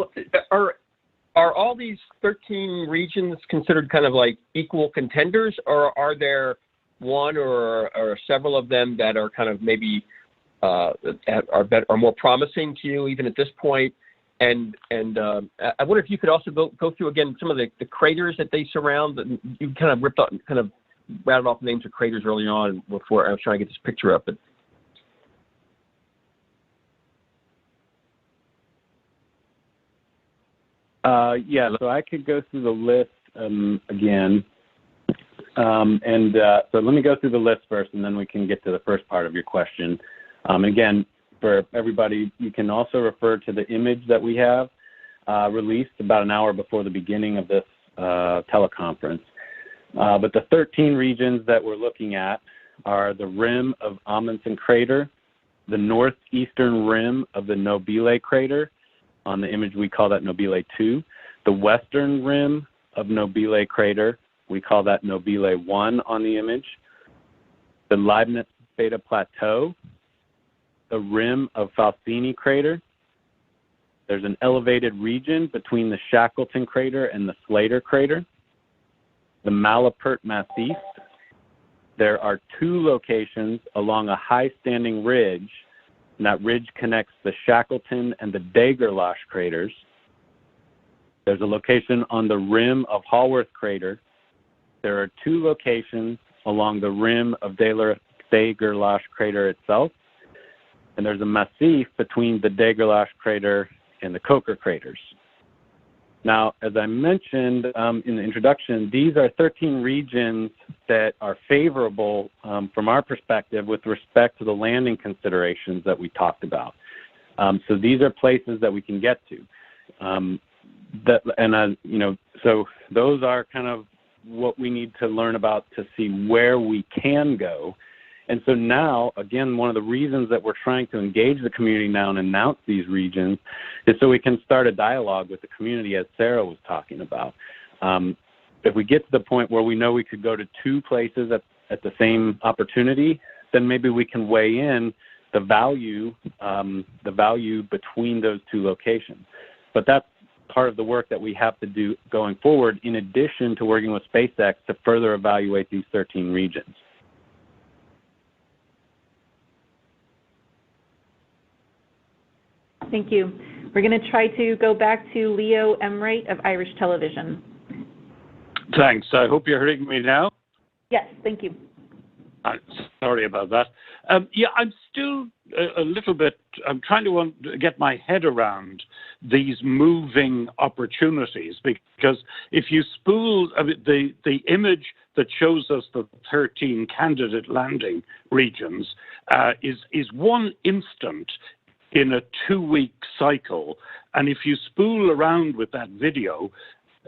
are all these 13 regions considered kind of like equal contenders, or are there one or several of them that are kind of maybe are more promising to you even at this point? And I wonder if you could also go through again some of the craters that they surround. You kind of rattled off the names of craters early on before I was trying to get this picture up. But yeah, so I could go through the list again. So let me go through the list first, and then we can get to the first part of your question. Again, for everybody, you can also refer to the image that we have released about an hour before the beginning of this teleconference. But the 13 regions that we're looking at are the rim of Amundsen crater, the northeastern rim of the Nobile crater. On the image, we call that Nobile 2. The western rim of Nobile crater, we call that Nobile 1 on the image. The Leibniz Beta Plateau, the rim of Faustini crater. There's an elevated region between the Shackleton crater and the Slater crater. The Malapert Massif, there are 2 locations along a high-standing ridge, and that ridge connects the Shackleton and the Dagerlosh craters. There's a location on the rim of Hallworth crater. There are 2 locations along the rim of Dagerlosh crater itself, and there's a massif between the Dagerlosh crater and the Coker craters. Now, as I mentioned in the introduction, these are 13 regions that are favorable from our perspective with respect to the landing considerations that we talked about. So these are places that we can get to. So those are kind of what we need to learn about to see where we can go. And so now, again, one of the reasons that we're trying to engage the community now and announce these regions is so we can start a dialogue with the community, as Sarah was talking about. If we get to the point where we know we could go to 2 places at the same opportunity, then maybe we can weigh in the value between those 2 locations. But that's part of the work that we have to do going forward, in addition to working with SpaceX to further evaluate these 13 regions. Thank you. We're going to try to go back to Leo Emright of Irish Television. Thanks. I hope you're hearing me now. Yes, thank you. Sorry about that. Yeah, I'm still a little bit, I'm trying to get my head around these moving opportunities, because if you spool, I mean, the image that shows us the 13 candidate landing regions is one instant in a 2-week cycle. And if you spool around with that video,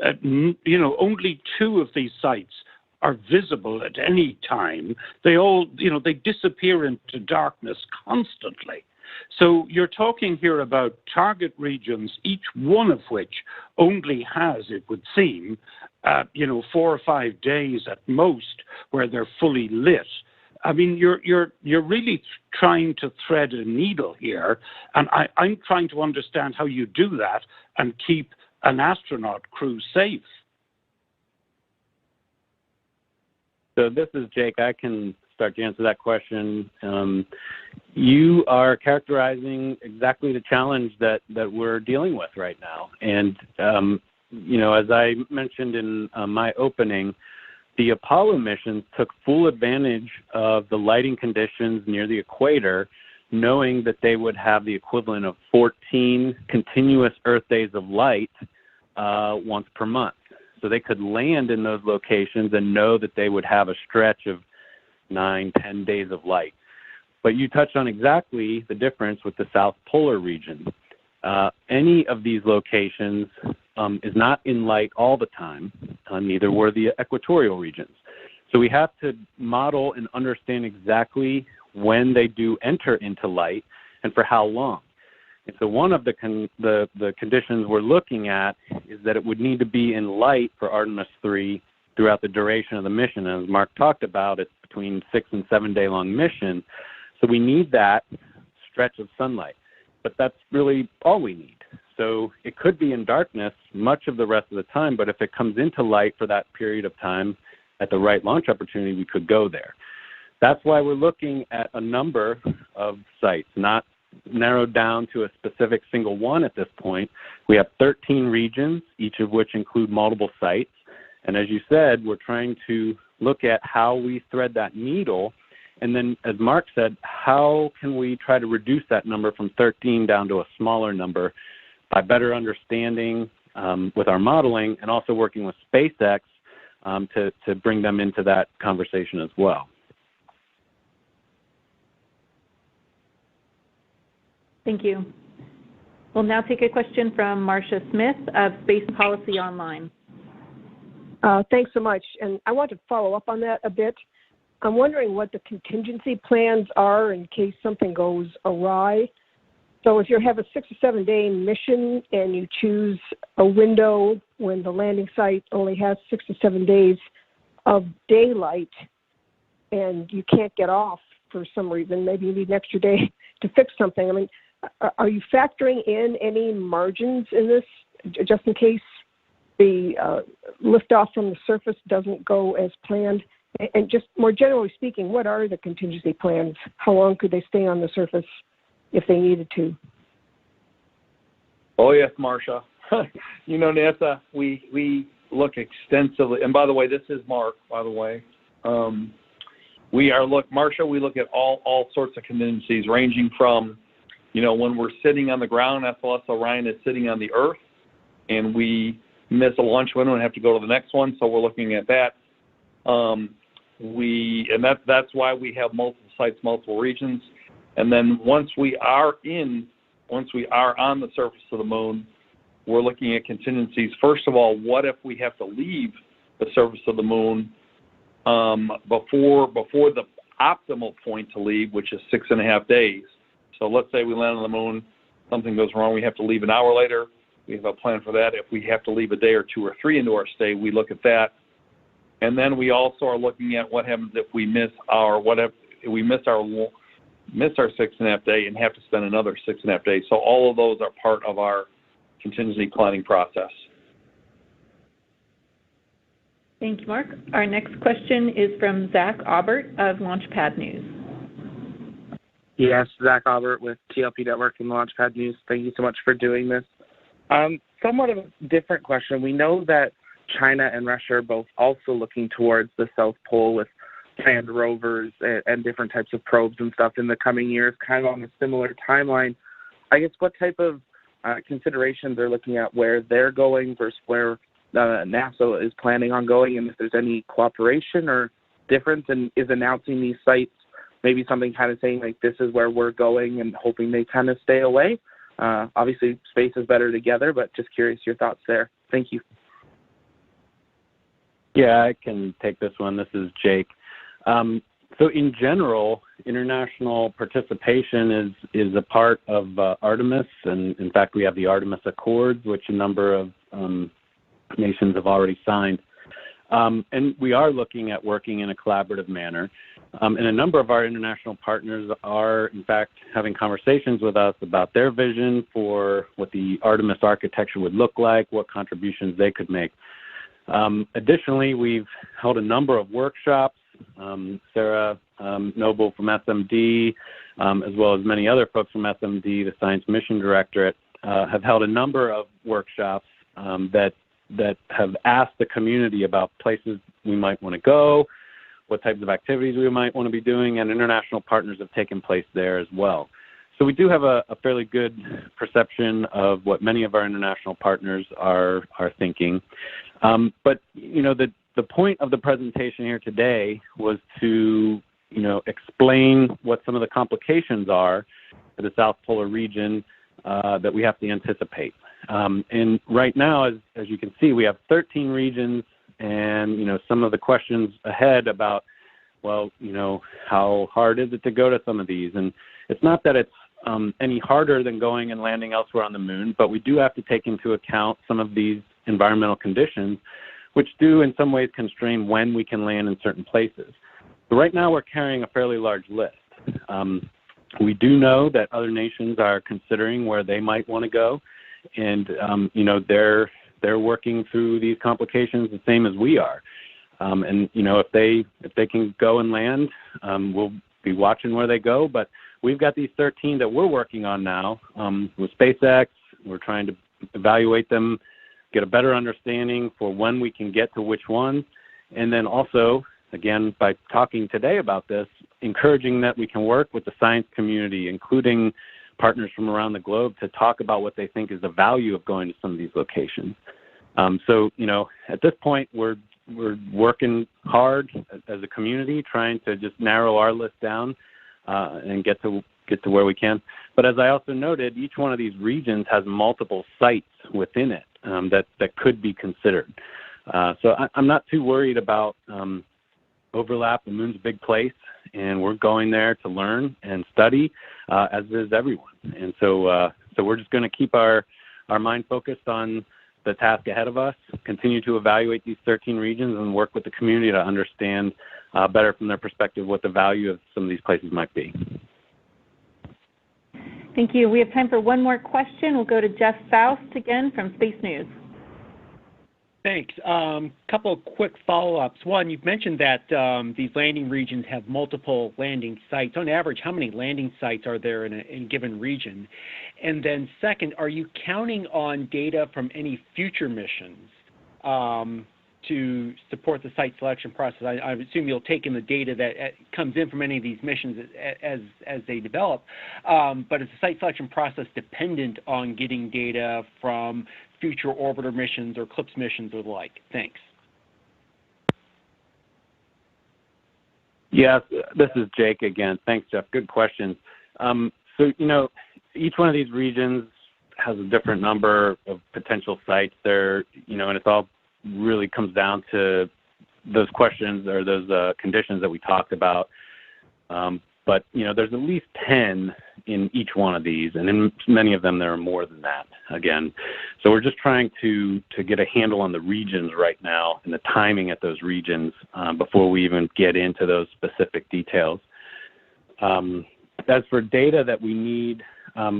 only 2 of these sites are visible at any time. They all, they disappear into darkness constantly. So you're talking here about target regions, each one of which only has, it would seem, 4 or 5 days at most where they're fully lit. I mean, you're really trying to thread a needle here, and I'm trying to understand how you do that and keep an astronaut crew safe. So this is Jake. I can start to answer that question. You are characterizing exactly the challenge that we're dealing with right now. And, as I mentioned in my opening, the Apollo missions took full advantage of the lighting conditions near the equator, knowing that they would have the equivalent of 14 continuous Earth days of light once per month. So they could land in those locations and know that they would have a stretch of 9-10 days of light. But you touched on exactly the difference with the South Polar region. Any of these locations is not in light all the time, neither were the equatorial regions. So we have to model and understand exactly when they do enter into light and for how long. And so one of the conditions we're looking at is that it would need to be in light for Artemis III throughout the duration of the mission. And as Mark talked about, it's between 6 and 7 day long mission. So we need that stretch of sunlight, but that's really all we need. So it could be in darkness much of the rest of the time, but if it comes into light for that period of time at the right launch opportunity, we could go there. That's why we're looking at a number of sites, not narrowed down to a specific single one at this point. We have 13 regions, each of which include multiple sites. And as you said, we're trying to look at how we thread that needle. And then, as Mark said, how can we try to reduce that number from 13 down to a smaller number by better understanding with our modeling and also working with SpaceX to bring them into that conversation as well. Thank you. We'll now take a question from Marcia Smith of Space Policy Online. Thanks so much. And I want to follow up on that a bit. I'm wondering what the contingency plans are in case something goes awry. So if you have a 6 or 7 day mission and you choose a window when the landing site only has 6 to 7 days of daylight and you can't get off for some reason, maybe you need an extra day to fix something. I mean, are you factoring in any margins in this just in case the liftoff from the surface doesn't go as planned? And just more generally speaking, what are the contingency plans? How long could they stay on the surface if they needed to? Oh, yes, Marcia. You know, NASA, we look extensively, and by the way, this is Mark, by the way. Marcia, we look at all sorts of contingencies, ranging from, you know, when we're sitting on the ground, SLS Orion is sitting on the Earth, and we miss a launch window and have to go to the next one, so we're looking at that. That's why we have multiple sites, multiple regions. And then once we are on the surface of the moon, we're looking at contingencies. First of all, what if we have to leave the surface of the moon before the optimal point to leave, which is 6.5 days? So let's say we land on the moon, something goes wrong, we have to leave an hour later. We have a plan for that. If we have to leave a day or two or three into our stay, we look at that. And then we also are looking at what happens if we miss our 6.5 day and have to spend another 6.5 days. So all of those are part of our contingency planning process. Thank you, Mark. Our next question is from Zach Aubert of Launchpad News. Yes, Zach Aubert with TLP Network and Launchpad News. Thank you so much for doing this. Somewhat of a different question. We know that China and Russia are both also looking towards the South Pole with planned rovers and different types of probes and stuff in the coming years, kind of on a similar timeline. I guess what type of considerations they're looking at where they're going versus where NASA is planning on going, and if there's any cooperation or difference, and is announcing these sites maybe something kind of saying like this is where we're going and hoping they kind of stay away? Obviously, space is better together, but just curious your thoughts there. Thank you. Yeah, I can take this one. This is Jake. So in general, international participation is a part of Artemis, and in fact we have the Artemis Accords, which a number of nations have already signed. And we are looking at working in a collaborative manner. And a number of our international partners are, in fact, having conversations with us about their vision for what the Artemis architecture would look like, what contributions they could make. Additionally, we've held a number of workshops. Sarah Noble from SMD, as well as many other folks from SMD, the Science Mission Directorate, have held a number of workshops that have asked the community about places we might want to go, what types of activities we might want to be doing, and international partners have taken place there as well. So we do have a fairly good perception of what many of our international partners are thinking. But, you know, the point of the presentation here today was to, you know, explain what some of the complications are for the South Polar region that we have to anticipate. And right now, as you can see, we have 13 regions, and, you know, some of the questions ahead about, well, you know, how hard is it to go to some of these? And it's not that it's any harder than going and landing elsewhere on the moon, but we do have to take into account some of these environmental conditions, which do in some ways constrain when we can land in certain places. So right now we're carrying a fairly large list. We do know that other nations are considering where they might want to go, and you know, they're working through these complications the same as we are. And you know, if they can go and land, we'll be watching where they go. But we've got these 13 that we're working on now with SpaceX. We're trying to evaluate them, get a better understanding for when we can get to which ones, and then also, again, by talking today about this, encouraging that we can work with the science community, including partners from around the globe, to talk about what they think is the value of going to some of these locations. So, you know, at this point, we're working hard as a community, trying to just narrow our list down and get to where we can. But as I also noted, each one of these regions has multiple sites within it that could be considered. So I'm not too worried about overlap. The moon's a big place, and we're going there to learn and study, as is everyone. And so we're just going to keep our mind focused on the task ahead of us, continue to evaluate these 13 regions, and work with the community to understand better from their perspective what the value of some of these places might be. Thank you. We have time for one more question. We'll go to Jeff Faust again from Space News. Thanks. Couple of quick follow-ups. One, you've mentioned that these landing regions have multiple landing sites. On average, how many landing sites are there in a given region? And then second, are you counting on data from any future missions to support the site selection process? I assume you'll take in the data that comes in from any of these missions as they develop, but is the site selection process dependent on getting data from future orbiter missions or CLPS missions or the like? Thanks. Yes, this is Jake again. Thanks, Jeff. Good questions. So, each one of these regions has a different number of potential sites there, and it's all really comes down to those questions or those conditions that we talked about. But, there's at least 10 in each one of these, and in many of them there are more than that, again. So we're just trying to get a handle on the regions right now and the timing at those regions before we even get into those specific details. As for data that we need,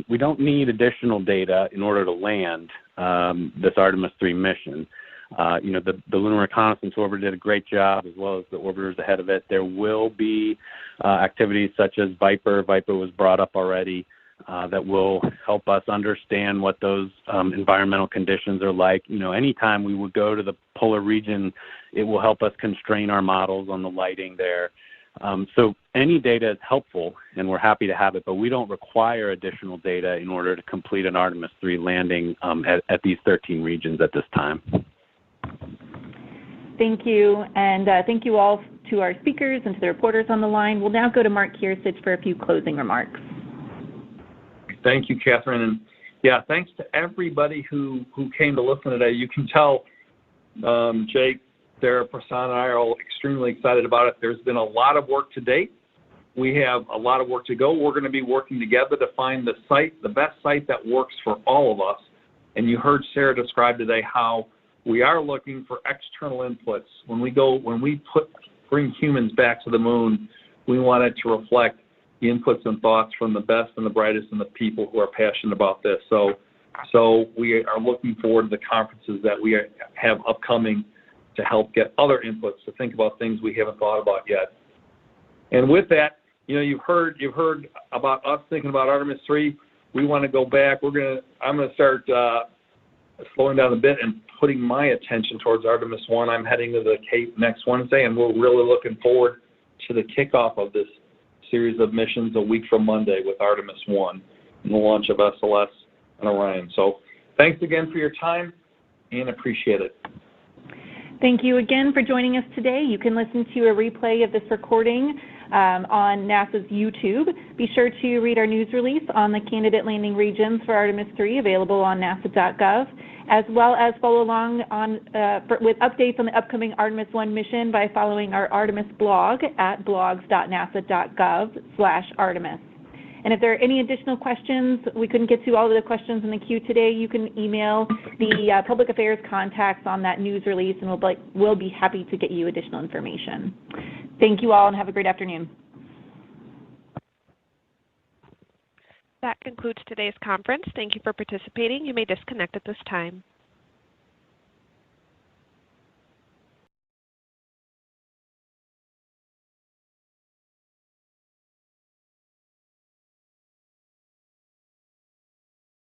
we don't need additional data in order to land this Artemis III mission. The Lunar Reconnaissance Orbiter did a great job, as well as the orbiters ahead of it. There will be activities such as Viper. Viper was brought up already, that will help us understand what those environmental conditions are like. Anytime we would go to the polar region, it will help us constrain our models on the lighting there. So any data is helpful, and we're happy to have it, but we don't require additional data in order to complete an Artemis III landing at these 13 regions at this time. Thank you, and thank you all to our speakers and to the reporters on the line. We'll now go to Mark Kiersich for a few closing remarks. Thank you, Catherine, and thanks to everybody who came to listen today. You can tell Jake, Sarah, Prasan, and I are all extremely excited about it. There's been a lot of work to date. We have a lot of work to go. We're going to be working together to find the best site that works for all of us. And you heard Sarah describe today how we are looking for external inputs. When we bring humans back to the moon, we want it to reflect the inputs and thoughts from the best and the brightest and the people who are passionate about this. So we are looking forward to the conferences that we have upcoming to help get other inputs to think about things we haven't thought about yet. And with that, you've heard about us thinking about Artemis III. We want to go back. I'm going to start slowing down a bit and putting my attention towards Artemis I. I'm heading to the Cape next Wednesday, and we're really looking forward to the kickoff of this series of missions a week from Monday with Artemis I and the launch of SLS and Orion. So thanks again for your time, and appreciate it. Thank you again for joining us today. You can listen to a replay of this recording on NASA's YouTube. Be sure to read our news release on the candidate landing regions for Artemis III, available on nasa.gov, as well as follow along with updates on the upcoming Artemis I mission by following our Artemis blog at blogs.nasa.gov/Artemis. And if there are any additional questions, we couldn't get to all of the questions in the queue today, you can email the public affairs contacts on that news release, and we'll be happy to get you additional information. Thank you all, and have a great afternoon. That concludes today's conference. Thank you for participating. You may disconnect at this time.